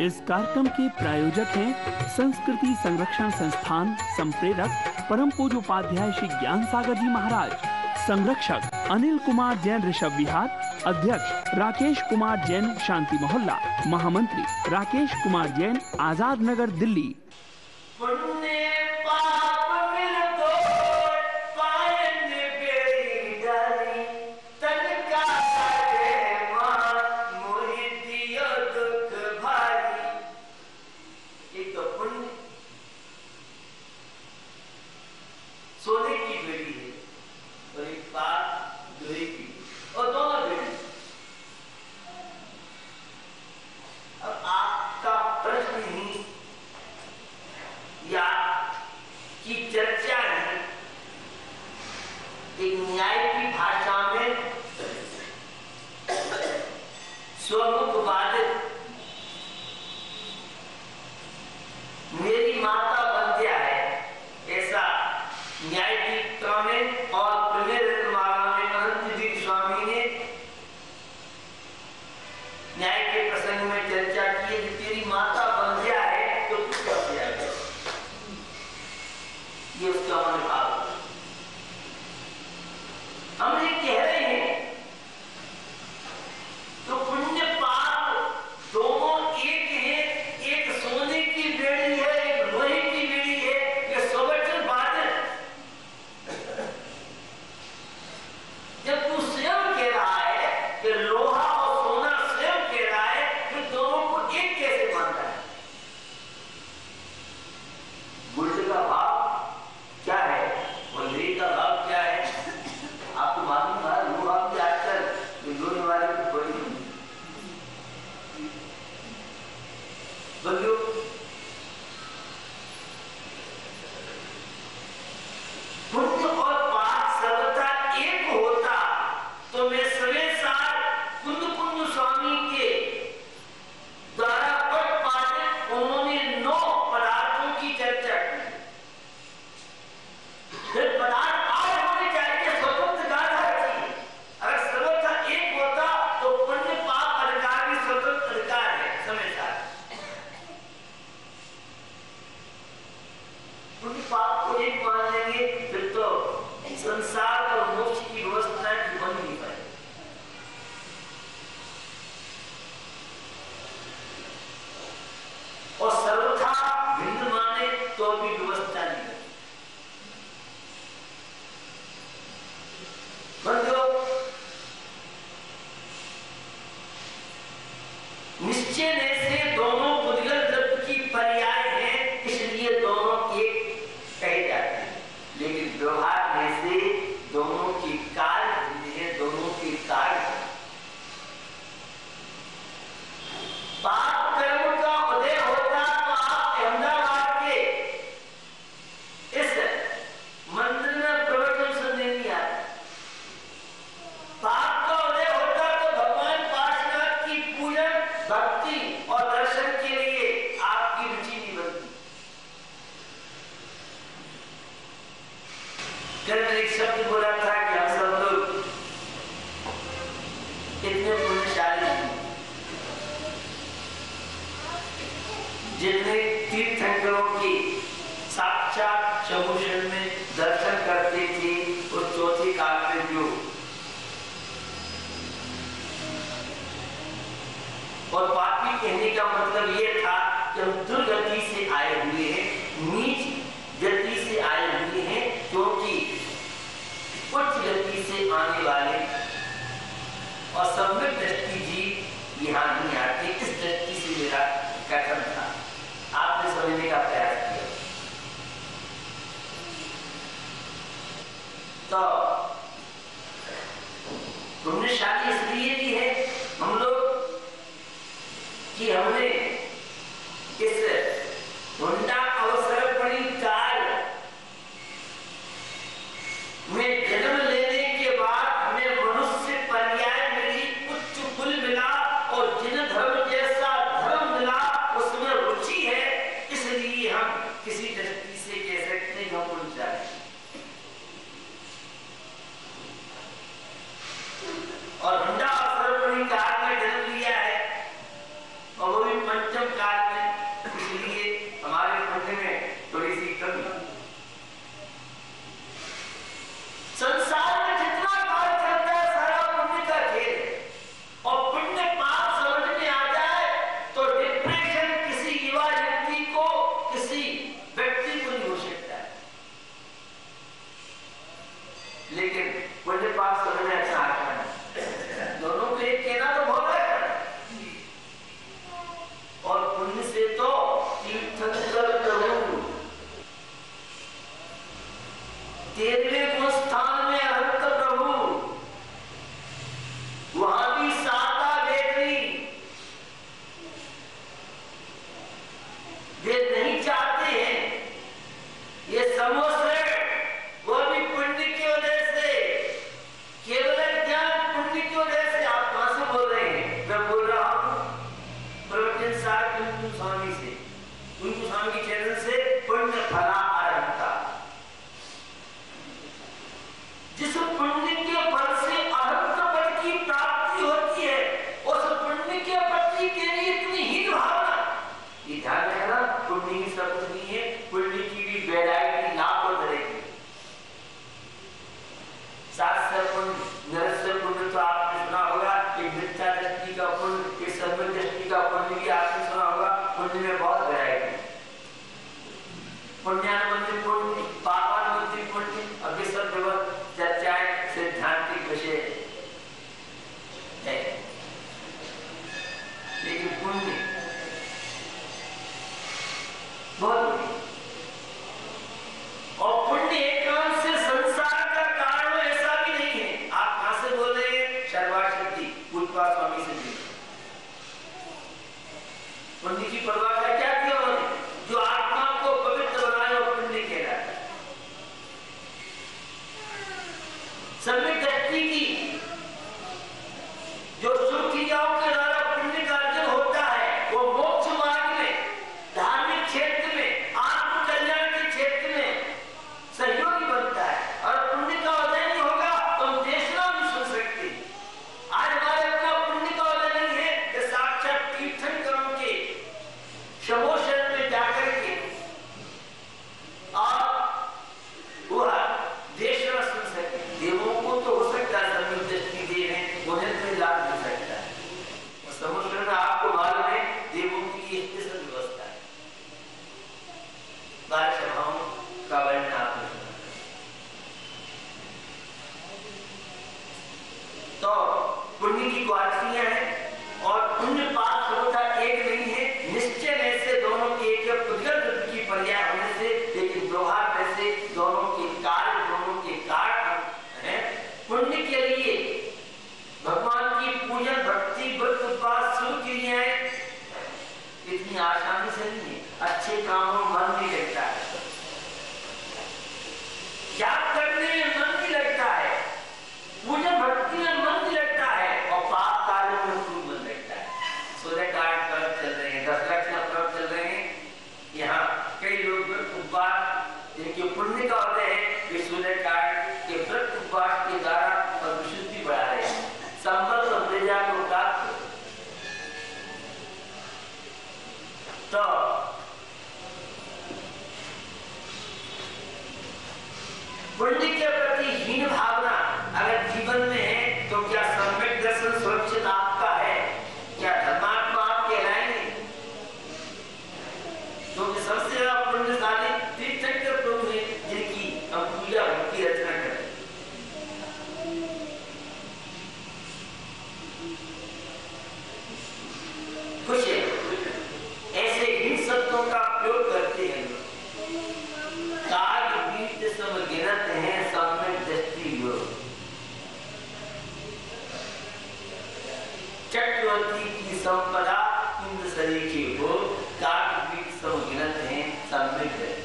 इस कार्यक्रम के प्रायोजक हैं संस्कृति संरक्षण संस्थान संप्रेरक परम पूज्य उपाध्याय श्री ज्ञान सागर जी महाराज, संरक्षक अनिल कुमार जैन ऋषभ विहार, अध्यक्ष राकेश कुमार जैन शांति मोहल्ला, महामंत्री राकेश कुमार जैन आजाद नगर दिल्ली। सोने की बेड़ी है और एक पाप लोहे की, और दोनों बेड़ी। अब आपका प्रश्न ही या की चर्चा है एक न्याय की भाषा में स्वमुख बाधित मेरी माता बंध्या है, ऐसा न्याय दीपिका में और प्रेम रत्नमाला में अनंत दीप स्वामी ने न्याय के प्रसंग में चर्चा की कि तेरी माता बंध्या है तो तू क्या किया, ये उसका मनोभाव। हम ये कह रहे हैं तो पुण्य पाप दोनों एक है, एक सोने की बेड़ी है, एक लोहे की बेड़ी है, ये स्ववचन बात है। जब तू स्वयं कह रहा है कि लोहा और सोना स्वयं कह रहा है, फिर दोनों को एक कैसे मानता है? गुड़ का भाव क्या है और लोहे का भाव क्या है? आपको मालूम है लोहा भी आजकल लोहे वाले को कोई नहीं बोलियो। पुण्य और पाप सर्वथा एक होता तो मैं सवे साल कुंद स्वामी के द्वारा प्रतिपादित उन्होंने 9 पदार्थों की चर्चा की। फिर पदार्थ और होने चाहिए, स्वतंत्र गाथा चाहिए। अगर सर्वथा एक होता तो पुण्य पाप अधिकार भी स्वतंत्र अधिकार है समय साथ। पुण्य पाप को एक मान लेंगे फिर तो संसार और मोक्ष की व्यवस्था बन नहीं पाए। और सर्वथा भिन्न माने तो भी व्यवस्था नहीं है। निश्चय से दोनों बुद्धिगत द्रव्य की पर्याय है, इसलिए दोनों एक कहे जाते हैं, लेकिन व्यवहार में से दोनों की कार्य है, दोनों की कार्य। पाप कर्म का उदय होता तो आप अहमदाबाद के इस मंदिर में प्रवचन सुनने नहीं आते। पाप का उदय होता तो भगवान पार्श्वनाथ की पूजन भक्ति और दर्शन के लिए आपकी रुचि नहीं बनती। कल मैंने एक शब्द बोला था कि हम सब लोग इतने पुण्यशाली हैं जितने तीर्थंकरों की साक्षात चमुषण में दर्शन करते थे उस चौथे काल में जो, और पापी कहने का मतलब यह था कि हम दुर्गति से आए हुए हैं, नीच गति से आए हुए हैं, क्योंकि उच्च गति से आने वाले और सम्यक दृष्टि जी यहाँ नहीं आते। इस दृष्टि से मेरा कथन था, आपने समझने का प्रयास किया। तो पुण्यशाली इसलिए भी है हम लोग कि हमने इस हुंडा अवसरपणी काल में जन्म लेने के बाद हमें मनुष्य पर्याय मिली, उच्च कुल मिला और जिन धर्म जैसा धर्म मिला उसमें रुचि है, इसलिए हम किसी दृष्टि से कह सकते हैं हम पुण्यशाली। और हुंडा अवसरपणी काल में जन्म लिया है और वो भी लेकिन पुण्य बहुत बड़ी। और पुण्य एकांत से संसार का कारण ऐसा भी नहीं है। आप कहां से बोल रहे हैं? सर्वशक्ति पूजपा स्वामी से भी। पुण्य की परिभाषा क्या की उन्होंने? जो आत्मा को पवित्र बनाए और पुण्य कहलाता है। सम्यक दृष्टि की जो शुभ क्रियाओं के द्वारा पुण्य का अर्जन होता है, वो मोक्ष मार्ग में, धार्मिक क्षेत्र में, आत्म कल्याण के क्षेत्र में सहयोगी बनता है। और पुण्य का उदय नहीं होगा तो हम देशना भी सुन सकते। आज हमारे अपना पुण्य का उदय नहीं है कि साक्षात तीर्थंकरों के शमोशन में जाकर के आप वह देशना सुन सकते। देवों को तो हो सकता है सम्यक दृष्टि दे रहे, उन्हें तो लाभ मिल सकता है। शमोशन में आपको मालूम है देवों की स्पेशल व्यवस्था है। 12 सभाओं का वर्णन आपने सुना। तो पुण्य की क्वालिटियां हैं और पुण्य पाप होता एक नहीं है। निश्चय में से दोनों के एक पुद्गल की पर्याय होने से, लेकिन व्यवहार में से दोनों के कार्य, दोनों के कारण है। पुण्य के लिए भगवान की पूजन, भक्ति, व्रत, उपवास, शुभ क्रियाएं इतनी आसानी से नहीं है। अच्छे कामों में मन नहीं लगता है, याद करने में मन नहीं लगता है, पूजन भक्ति में मन नहीं लगता है, और पाप कार्यों में खूब मन लगता है। 16 कार्य पर्व चल रहे हैं, 10 लक्ष्य पर्व चल रहे हैं। यहाँ कई लोग व्रत उपवास जिनके पुण्य का उदय है, वे 16 कार्य के व्रत उपवास के द्वारा विशुद्धि बढ़ा रहे हैं, संपत्ति और प्रजा को प्राप्त। तो पुण्य के प्रति हीन भावना अगर जीवन में है तो क्या सम्यक दर्शन सुरक्षित आपका है? क्या धर्मात्मा आप कहलाएंगे? क्योंकि सबसे ज्यादा पुण्यशाली तीर्थंकर प्रभु हैं जिनकी हम पूजा भक्ति रचना करें। खुश है ऐसे हीन शब्दों का प्रयोग करते हैं। काग बीत सम गिनत है सम्यक दृष्टि योग। चक्रवर्ती की संपदा इंद्र सरीखे हो, काग बीत सम गिनत है सम्यक दृष्टि।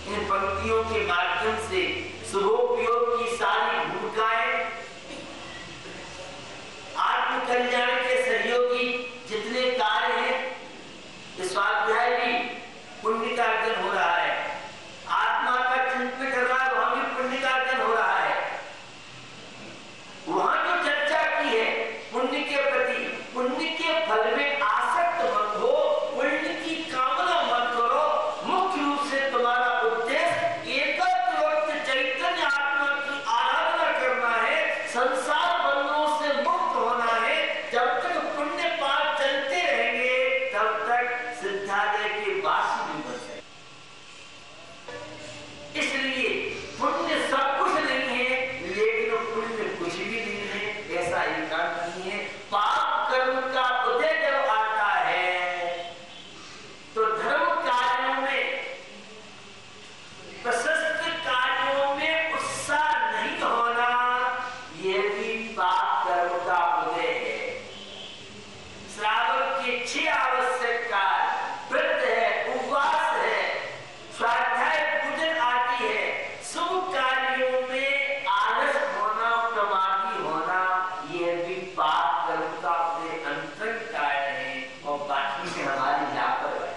इन पंक्तियों के माध्यम से शुभोपयोग की सारी भूमिकाएं, आत्म कल्याण के सहयोगी जितने कार्य हैं, स्वाध्याय भी पुण्य का अर्जन हो रहा है। आत्मा का चिंतन कर रहा है, वहां भी पुण्य का अर्जन हो रहा है। वहां जो चर्चा की है पुण्य के प्रति, पुण्य के फल में आसक्त मत हो, पुण्य की कामना मत करो। मुख्य रूप से तुम्हारा उद्देश्य एकत्व चैतन्य आत्मा की आराधना करना है, संसार बंधनों से मुक्त होना है। जब तक पुण्य पाप चलते रहेंगे तब तक सिद्धालय के वासी नहीं बन सकते। इसलिए पुण्य सब कुछ नहीं है, लेकिन पुण्य कुछ भी नहीं है, ऐसा एकांत नहीं है। पाप कर्म का उदय जब आता है तो धर्म कार्यों में, प्रशस्त कार्यों में उत्साह नहीं होना, यह भी पाप कर्म का उदय है। श्रावक के 6 आवश्यक कार्य, व्रत है, उपवास है, स्वाध्याय पूजन आदि है। शुभ कार्यों में आलस होना, प्रमादी होना, यह भी पाप कर्म का अपने अंतरंग कार्य है। और बाकी से हमारी लापरवाही।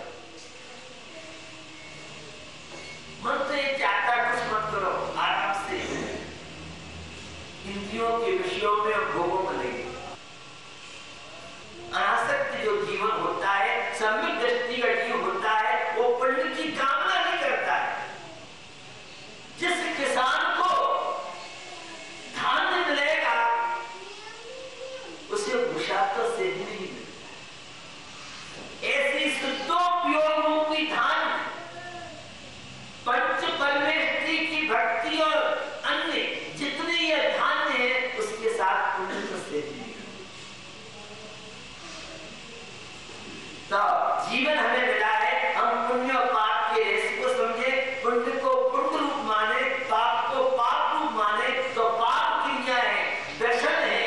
मन तो ये चाहता कुछ मत करो, आराम से इंद्रियों के विषयों में और भोगों में लगे। अनासक्त जो जीवन होता है, सम्यक दृष्टि का जीवन होता है, वो पुण्य की कामना नहीं करता है। जिस किसान को धान्य मिलेगा उसे भूषा तो से भी नहीं मिलेगा। ऐसी शुद्धोपयोग रूपी धान्य, पंच परमेष्टि की भक्ति और अन्य जितने ये धान्य है, उसके साथ पुण्य तो से भी तो जीवन हमें मिला है, हम पुण्य और पाप के रहस्य को समझे, पुण्य को पुण्य रूप माने, पाप को पाप रूप माने। तो पाप क्रिया है, व्यसन है,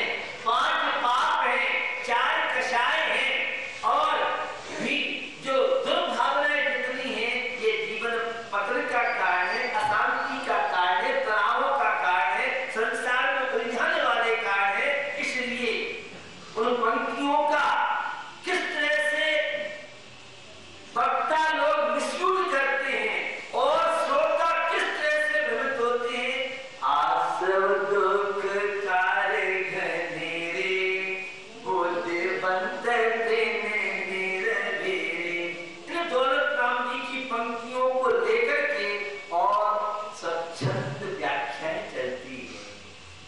5 पाप है, 4 कषाय है, और भी जो दुर्भावनाएं जितनी है, ये जीवन पतन का कारण है, अशांति का कारण है, तनावों का कारण है, संसार में उलझाने वाले कारण है। इसलिए उन पंक्तियों का किस तरह से वक्ता लोग मिसयूज करते हैं और श्रोता किस तरह से भ्रमित होते हैं। आसव दुख कार्य घनेरे, बोले बंतर देने निरवेरे। इन दौलत राम जी की पंक्तियों को लेकर के और स्वच्छंद व्याख्याएं चलती है,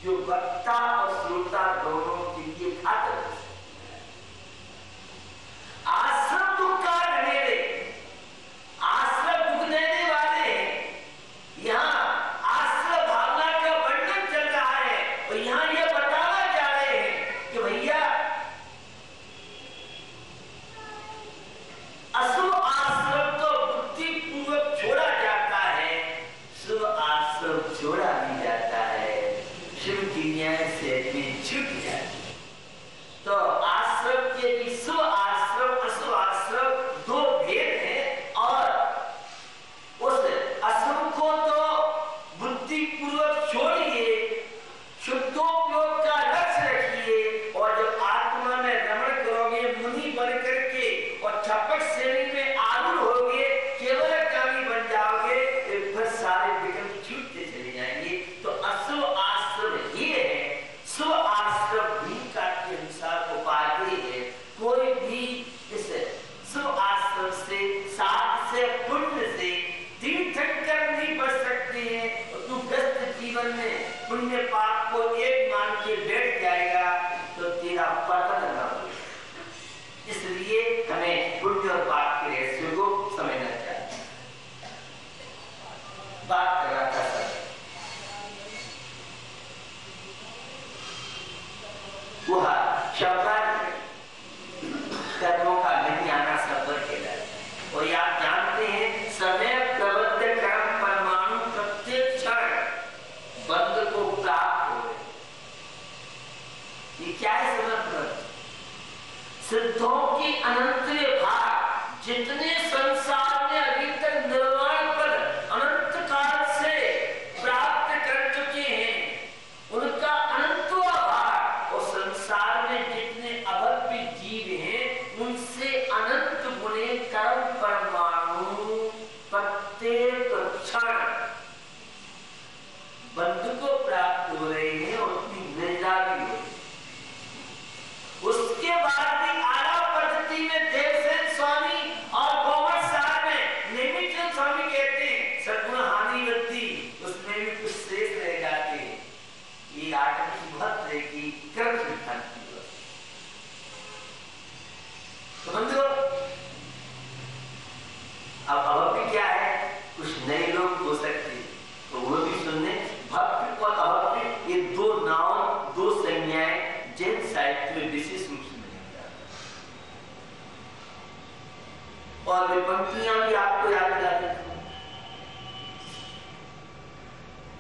जो वक्ता और श्रोता दोनों के लिए घातक। आश्रम दुख का घनेरे, आश्रम दुख देने वाले हैं। यहाँ आश्रम भावना का वर्णन चल रहा है और यहाँ यह बताना जा रहे हैं कि भैया अशुभ आश्रम तो बुद्धिपूर्वक छोड़ा जाता है, शुभ आश्रम छोड़ा भी जाता है, शिव की न्याय से भी छूट जाती है। तो आश्रम के भी शुभ आश्रम अशुभ आश्रम 2 भेद हैं, और उस अशुभ को तो बुद्धिपूर्वक छोड़िए, शुद्धोपयोग का लक्ष्य रखिए, और जब आत्मा में रमण करोगे, मुनि बन करके और छपक श्रेणी में आरूढ़ होगे, केवल कामी बन जाओगे, फिर सारे विकल्प छूटते चले जाएंगे। तो अशुभ आश्रम ये है, शुभ आश्रम भी का के अनुसार उपाधि है। कोई भी इस शुभ आश्रम से, साथ से, पुण्य से तीर्थंकर नहीं बच सकते हैं। और तू व्यस्त जीवन में पुण्य पाप को एक मान के बैठ जाएगा तो तेरा पतन न हो। इसलिए हमें पुण्य और पाप के रहस्य को समझना चाहिए। बात कर रहा था सर, वह शब्द कर्मों का नहीं आना सब खेला है। और आप जानते हैं, समय प्रबद्ध कर्म परमाणु प्रत्येक क्षण बंध को प्राप्त हो गए। ये क्या है समय प्रबद्ध? सिद्धों की अनंत भाग जितने संसार में अभी तक निर्वाण पर अनंत काल से प्राप्त कर चुके हैं, उनका अनंतवा भाग, और संसार में जितने अभव्य जीव हैं, उनसे अनंत गुणे कर्म परमाणु प्रत्येक क्षण बंधु को प्राप्त हो रहे हैं, और उसकी निजा भी हो रही है। उसके बाद भी आला पद्धति में देवसेन स्वामी और गोवर साहब में नेमिचंद स्वामी कहते हैं, सद्गुण हानि वृद्धि, उसमें भी कुछ शेष रह जाते हैं। ये आत्म की बहुत रहेगी, कर्म सिद्धांत की बात। समझो, अब अभव्य क्या है? कुछ नए लोग हो सकते हैं, तो वो भी सुनने। भव्य और अभव्य ये 2 नाम, 2 संज्ञाएं जैन साहित्य में विशेष रूप से मिलता है। और वे पंक्तियां भी आपको याद दिला देती हूं।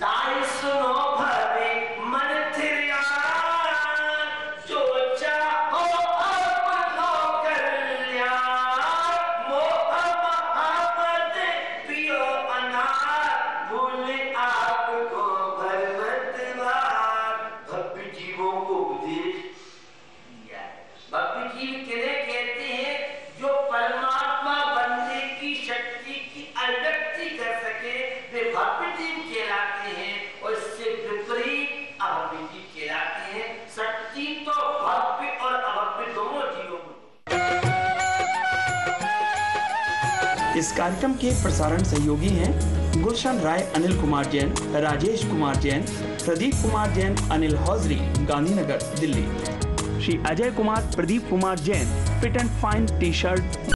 ताई सुनो भवे मन थिरिया, जो चाहो अपनो कल्याण, मोह महापद पियो अनार, भूले आपको भरमतवार। भव्य जीवों को उपदेश दिया है। भव्य जीव किन्हें कहते हैं? जो परमात्मा बनने की शक्ति की अभिव्यक्ति कर सके, वे भव्य जीव कहलाते हैं। और इससे विपरीत अभव्य जीव कहलाते हैं। शक्ति तो भव्य और अभव्य दोनों जीवों को। इस कार्यक्रम के प्रसारण सहयोगी हैं Gulshan Rai, Anil Kumar Jain, Rajesh Kumar Jain, Pradeep Kumar Jain, Anil hosiery, Gandhinagar, Delhi. Shri Ajay Kumar, Pradeep Kumar Jain, fit and fine T shirt.